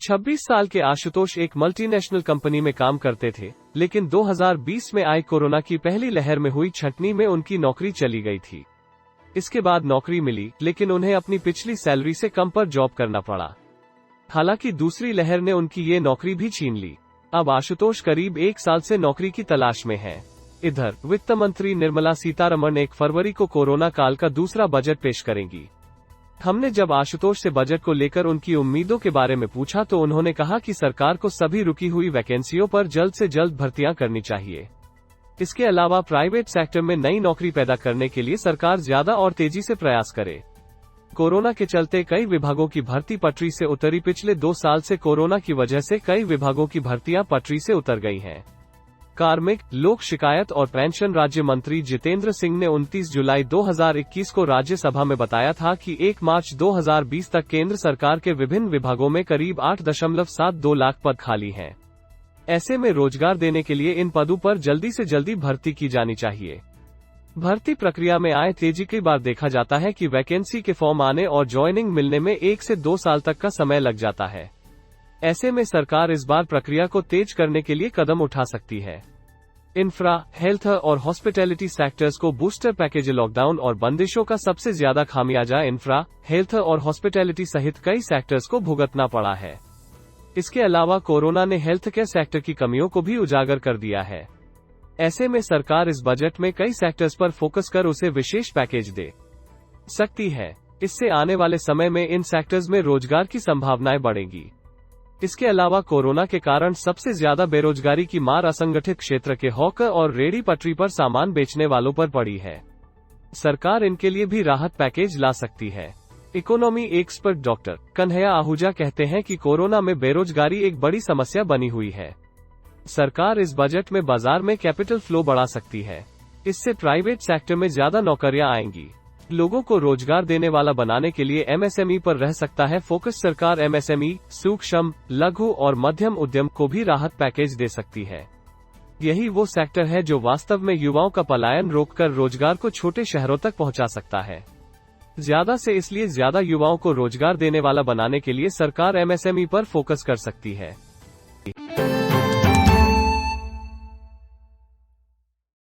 26 साल के आशुतोष एक मल्टीनेशनल कंपनी में काम करते थे, लेकिन 2020 में आई कोरोना की पहली लहर में हुई छंटनी में उनकी नौकरी चली गई थी। इसके बाद नौकरी मिली, लेकिन उन्हें अपनी पिछली सैलरी से कम पर जॉब करना पड़ा। हालांकि दूसरी लहर ने उनकी ये नौकरी भी छीन ली। अब आशुतोष करीब 1 साल से नौकरी की तलाश में हैं। इधर वित्त मंत्री निर्मला सीतारमण 1 फरवरी को कोरोना काल का दूसरा बजट पेश करेंगी। हमने जब आशुतोष से बजट को लेकर उनकी उम्मीदों के बारे में पूछा तो उन्होंने कहा कि सरकार को सभी रुकी हुई वैकेंसियों पर जल्द से जल्द भर्तियां करनी चाहिए। इसके अलावा प्राइवेट सेक्टर में नई नौकरी पैदा करने के लिए सरकार ज्यादा और तेजी से प्रयास करे। कोरोना के चलते कई विभागों की भर्ती पटरी से उतरी। पिछले 2 साल से कोरोना की वजह से कई विभागों की भर्तियां पटरी से उतर गई हैं। कार्मिक, लोक शिकायत और पेंशन राज्य मंत्री जितेंद्र सिंह ने 29 जुलाई 2021 को राज्यसभा में बताया था कि 1 मार्च 2020 तक केंद्र सरकार के विभिन्न विभागों में करीब 8.72 लाख पद खाली हैं। ऐसे में रोजगार देने के लिए इन पदों पर जल्दी से जल्दी भर्ती की जानी चाहिए। भर्ती प्रक्रिया में आए तेजी कई बार देखा जाता है कि वैकेंसी के फॉर्म आने और ज्वाइनिंग मिलने में 1 से 2 साल तक का समय लग जाता है। ऐसे में सरकार इस बार प्रक्रिया को तेज करने के लिए कदम उठा सकती है। इंफ्रा, हेल्थ और हॉस्पिटैलिटी सेक्टर्स को बूस्टर पैकेज। लॉकडाउन और बंदिशों का सबसे ज्यादा खामियाजा इंफ्रा, हेल्थ और हॉस्पिटैलिटी सहित कई सेक्टर्स को भुगतना पड़ा है। इसके अलावा कोरोना ने हेल्थ केयर सेक्टर की कमियों को भी उजागर कर दिया है। ऐसे में सरकार इस बजट में कई सेक्टर्स पर फोकस कर उसे विशेष पैकेज दे सकती है। इससे आने वाले समय में इन सेक्टर्स में रोजगार की संभावनाएं बढ़ेंगी। इसके अलावा कोरोना के कारण सबसे ज्यादा बेरोजगारी की मार असंगठित क्षेत्र के हॉकर और रेहड़ी पटरी पर सामान बेचने वालों पर पड़ी है। सरकार इनके लिए भी राहत पैकेज ला सकती है। Economy expert doctor Kanhaiya Ahuja कहते हैं कि कोरोना में बेरोजगारी एक बड़ी समस्या बनी हुई है। सरकार इस बजट में बाजार में कैपिटल फ्लो बढ़ा सकती है। इससे प्राइवेट सेक्टर में ज्यादा नौकरियां आएंगी। लोगों को रोजगार देने वाला बनाने के लिए एमएसएमई पर रह सकता है फोकस। सरकार एमएसएमई, सूक्ष्म, लघु और मध्यम उद्यम को भी राहत पैकेज दे सकती है। यही वो सेक्टर है जो वास्तव में युवाओं का पलायन रोककर रोजगार को छोटे शहरों तक पहुंचा सकता है। ज्यादा से इसलिए ज्यादा युवाओं को रोजगार देने वाला बनाने के लिए सरकार एमएसएमई पर फोकस कर सकती है।